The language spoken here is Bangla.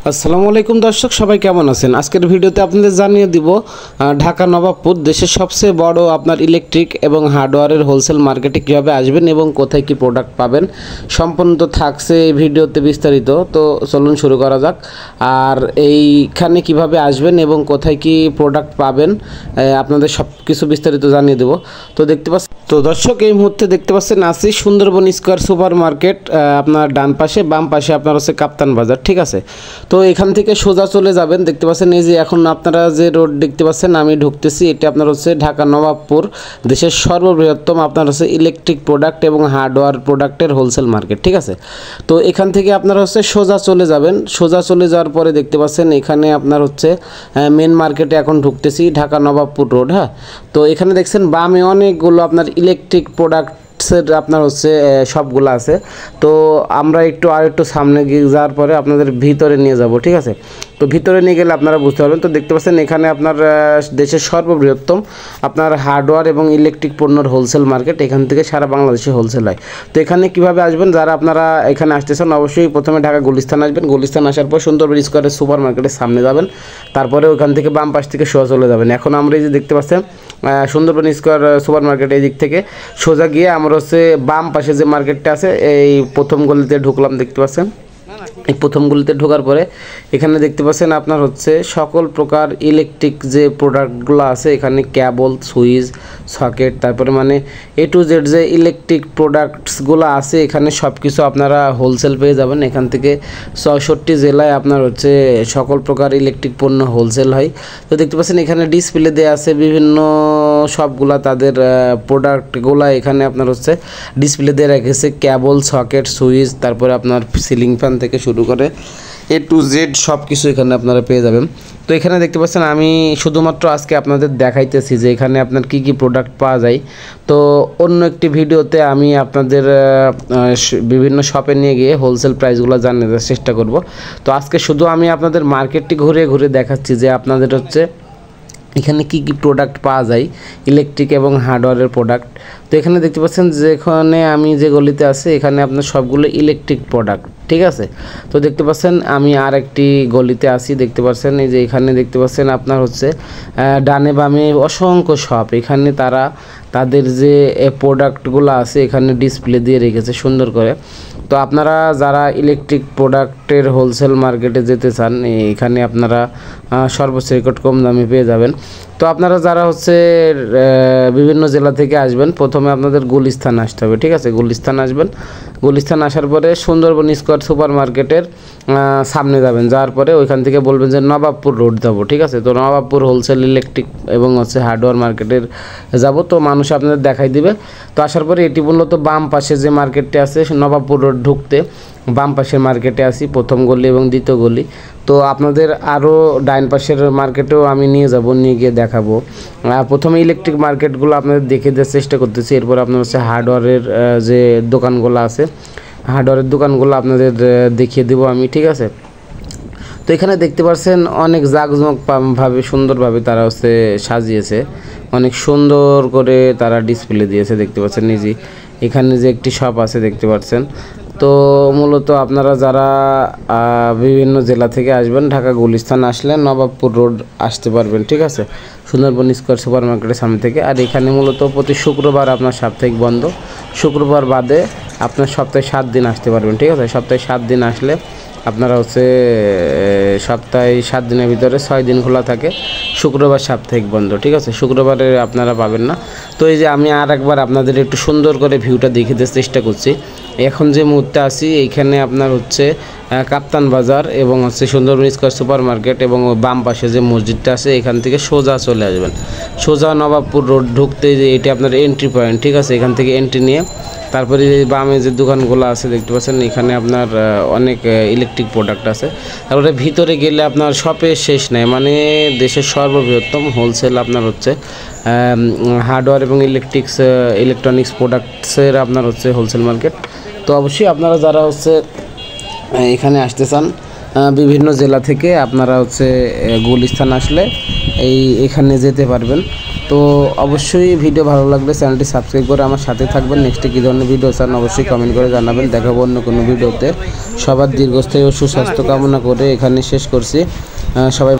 আসসালামু আলাইকুম দর্শক, সবাই কেমন আছেন? আজকের ভিডিওতে আপনাদের জানিয়ে দিব ঢাকা নবাবপুর দেশের সবচেয়ে বড় আপনার ইলেকট্রিক এবং হার্ডওয়্যারের হোলসেল মার্কেটে কীভাবে আসবেন এবং কোথায় কি প্রোডাক্ট পাবেন সম্পূর্ণ তো থাকছে এই ভিডিওতে বিস্তারিত। তো চলুন শুরু করা যাক। আর এইখানে কিভাবে আসবেন এবং কোথায় কি প্রোডাক্ট পাবেন আপনাদের সব কিছু বিস্তারিত জানিয়ে দেব। তো দেখতে পাচ্ছেন, তো দর্শক এই মুহূর্তে দেখতে পাচ্ছেন আছি সুন্দরবন স্কয়ার সুপার মার্কেট। আপনার ডান পাশে, বাম পাশে আপনার হচ্ছে কাপ্তান বাজার, ঠিক আছে। তো এখান থেকে সোজা চলে যাবেন। দেখতে পাচ্ছেন এই যে এখন আপনারা যে রোড দেখতে পাচ্ছেন আমি ঢুকতেছি, এটা আপনার হচ্ছে ঢাকা নবাবপুর দেশের সর্ববৃহত্তম আপনার হচ্ছে ইলেকট্রিক প্রোডাক্ট এবং হার্ডওয়্যার প্রোডাক্টের হোলসেল মার্কেট, ঠিক আছে। তো এখান থেকে আপনারা হচ্ছে সোজা চলে যাবেন। সোজা চলে যাওয়ার পরে দেখতে পাচ্ছেন এখানে আপনার হচ্ছে মেন মার্কেটে এখন ঢুকতেছি, ঢাকা নবাবপুর রোড। হ্যাঁ, তো এখানে দেখছেন বামে অনেকগুলো আপনার ইলেকট্রিক প্রোডাক্ট আপনার হচ্ছে সবগুলো আছে। তো আমরা একটু সামনে গিয়ে যাওয়ার পরে আপনাদের ভিতরে নিয়ে যাব, ঠিক আছে। তো ভিতরে নিয়ে গেলে আপনারা বুঝতে পারবেন। তো দেখতে পাচ্ছেন এখানে আপনার দেশের সর্ববৃহত্তম আপনার হার্ডওয়্যার এবং ইলেকট্রিক পণ্যের হোলসেল মার্কেট। এখান থেকে সারা বাংলাদেশে হোলসেল হয়। তো এখানে কিভাবে আসবেন, যারা আপনারা এখানে আসতেছেন অবশ্যই প্রথমে ঢাকা গুলিস্তান আসবেন। গুলিস্তান আসার পর সুন্দরবন স্কয়ারের সুপার মার্কেটের সামনে যাবেন, তারপরে ওখান থেকে বাম পাশ থেকে সোজা চলে যাবেন। এখন আমরা এই যে দেখতে পাচ্ছেন সুন্দরবন স্কয়ার সুপার মার্কেট, এই দিক থেকে সোজা গিয়ে আমরা হচ্ছে বাম পাশে যে মার্কেটটা আছে এই প্রথম গলিতে ঢুকলাম। দেখতে পাচ্ছেন এই প্রথম গলিতে ঢোকার পরে এখানে দেখতে পাচ্ছেন আপনার হচ্ছে সকল প্রকার ইলেকট্রিক যে প্রোডাক্টগুলো আছে, এখানে কেবল, সুইচ, সকেট, তারপরে মানে এ টু জেড যে ইলেকট্রিক প্রোডাক্টসগুলো আছে এখানে সব কিছু আপনারা হোলসেল পেয়ে যাবেন। এখান থেকে 64 জেলায় আপনার হচ্ছে সকল প্রকার ইলেকট্রিক পণ্য হোলসেল হয়। তো দেখতে পাচ্ছেন এখানে ডিসপ্লে দেওয়া আছে বিভিন্ন সবগুলা তাদের প্রোডাক্টগুলো এখানে আপনার হচ্ছে ডিসপ্লে দিয়ে রেখেছে। কেবল, সকেট, সুইচ, তারপরে আপনার সিলিং ফ্যান থেকে শুরু করে এ টু জেড সব কিছু এখানে আপনারা পেয়ে যাবেন। তো এখানে দেখতে পাচ্ছেন আমি শুধুমাত্র আজকে আপনাদের দেখাইতেছি যে এখানে আপনার কি কি প্রোডাক্ট পাওয়া যায়। তো অন্য একটি ভিডিওতে আমি আপনাদের বিভিন্ন শপে নিয়ে গিয়ে হোলসেল প্রাইসগুলো জানিয়ে দেওয়ার চেষ্টা করব। তো আজকে শুধু আমি আপনাদের মার্কেটটি ঘুরে ঘুরে দেখাচ্ছি যে আপনাদের হচ্ছে এখানে কি কি প্রোডাক্ট পাওয়া যায়, ইলেকট্রিক এবং হার্ডওয়্যারের প্রোডাক্ট। তো এখানে দেখতে পাচ্ছেন যেখানে আমি যে গলিতে আছে এখানে আপনার সবগুলো ইলেকট্রিক প্রোডাক্ট, ঠিক আছে। তো দেখতে পাচ্ছেন আমি আর একটি গলিতে আছি। দেখতে পাচ্ছেন এই যে এখানে দেখতে পাচ্ছেন আপনার হচ্ছে ডানে বামে অসংখ্য শপ। এখানে তারা তাদের যে প্রোডাক্টগুলো আছে এখানে ডিসপ্লে দিয়ে রেখেছে সুন্দর করে। তো আপনারা যারা ইলেকট্রিক প্রোডাক্টের হোলসেল মার্কেটে যেতে চান এখানে আপনারা সর্বোচ্চ রেকর্ড কম দামে পেয়ে যাবেন। তো আপনারা যারা হচ্ছে বিভিন্ন জেলা থেকে আসবেন প্রথমে আপনাদের গুলিস্তান আসতে হবে, ঠিক আছে। গুলিস্তান আসবেন, গুলিস্তান আসার পরে সুন্দরবন স্কয়ার সুপার মার্কেটের সামনে যাবেন। যাওয়ার পরে ওইখান থেকে বলবেন যে নবাবপুর রোড যাব, ঠিক আছে। তো নবাবপুর হোলসেল ইলেকট্রিক এবং হচ্ছে হার্ডওয়্যার মার্কেটের যাব। তো মানুষ আপনাদের দেখাই দিবে। তো আসার পরে এটি মূলত বাম পাশে যে মার্কেটটি আছে নবাবপুর রোড ঢুকতে বাম পাশের মার্কেটে আসি, প্রথম গলি এবং দ্বিতীয় গলি। তো আপনাদের আরও ডাইন পাশের মার্কেটেও আমি নিয়ে যাব, নিয়ে গিয়ে দেখাবো। প্রথমে ইলেকট্রিক মার্কেটগুলো আপনাদের দেখে দেওয়ার চেষ্টা করতেছি। এরপর আপনার হচ্ছে হার্ডওয়্যারের যে দোকানগুলো আছে হার্ডওয়্যারের দোকানগুলো আপনাদের দেখিয়ে দেবো আমি, ঠিক আছে। তো এখানে দেখতে পাচ্ছেন অনেক জাঁকজমকভাবে সুন্দরভাবে তারা হচ্ছে সাজিয়েছে, অনেক সুন্দর করে তারা ডিসপ্লে দিয়েছে। দেখতে পাচ্ছেন নিজে এখানে যে একটি শপ আছে দেখতে পাচ্ছেন। তো মূলত আপনারা যারা বিভিন্ন জেলা থেকে আসবেন ঢাকা গুলিস্তান আসলে নবাবপুর রোড আসতে পারবেন, ঠিক আছে, সুন্দরবন স্কয়ার সুপার মার্কেটের সামনে থেকে। আর এখানে মূলত প্রতি শুক্রবার আপনার সাপ্তাহিক বন্ধ, শুক্রবার বাদে আপনার সপ্তাহে 7 দিন আসতে পারবেন, ঠিক আছে। সপ্তাহে 7 দিন আসলে আপনারা হচ্ছে সপ্তাহে 7 দিনের ভিতরে 6 দিন খোলা থাকে, শুক্রবার সাপ্তাহিক বন্ধ, ঠিক আছে। শুক্রবারে আপনারা পাবেন না। তো এই যে আমি আর একবার আপনাদের একটু সুন্দর করে ভিউটা দেখে দেওয়ার চেষ্টা করছি। এখন যে মুহূর্তে আছি এইখানে আপনার হচ্ছে কাপ্তান বাজার এবং হচ্ছে সুন্দরবন স্কয়ার সুপার মার্কেট এবং বাম পাশে যে মসজিদটা আছে এখান থেকে সোজা চলে আসবেন। সোজা নবাবপুর রোড ঢুকতে যে এটা আপনার এন্ট্রি পয়েন্ট, ঠিক আছে। এখান থেকে এন্ট্রি নিয়ে তারপরে যে বামে যে দোকানগুলো আছে দেখতে পাচ্ছেন এখানে আপনার অনেক ইলেকট্রিক প্রোডাক্ট আছে। তারপরে ভিতরে গেলে আপনার শপে শেষ নাই, মানে দেশের সর্ববৃহত্তম হোলসেল আপনার হচ্ছে হার্ডওয়্যার এবং ইলেকট্রনিক্স প্রোডাক্টসের আপনার হচ্ছে হোলসেল মার্কেট। তো অবশ্যই আপনারা যারা হচ্ছে এখানে আসতে চান বিভিন্ন জেলা থেকে আপনারা হচ্ছে গুলিস্তান আসলে এখানে যেতে পারবেন। তো অবশ্যই ভিডিও ভালো লাগলে চ্যানেলটি সাবস্ক্রাইব করে আমার সাথে থাকবেন। নেক্সটে কী ধরনের ভিডিও চান অবশ্যই কমেন্ট করে জানাবেন। দেখাবো অন্য কোনো ভিডিওতে। সবার দীর্ঘস্থায়ী ও সুস্বাস্থ্য কামনা করে এখানে শেষ করছি। সবাই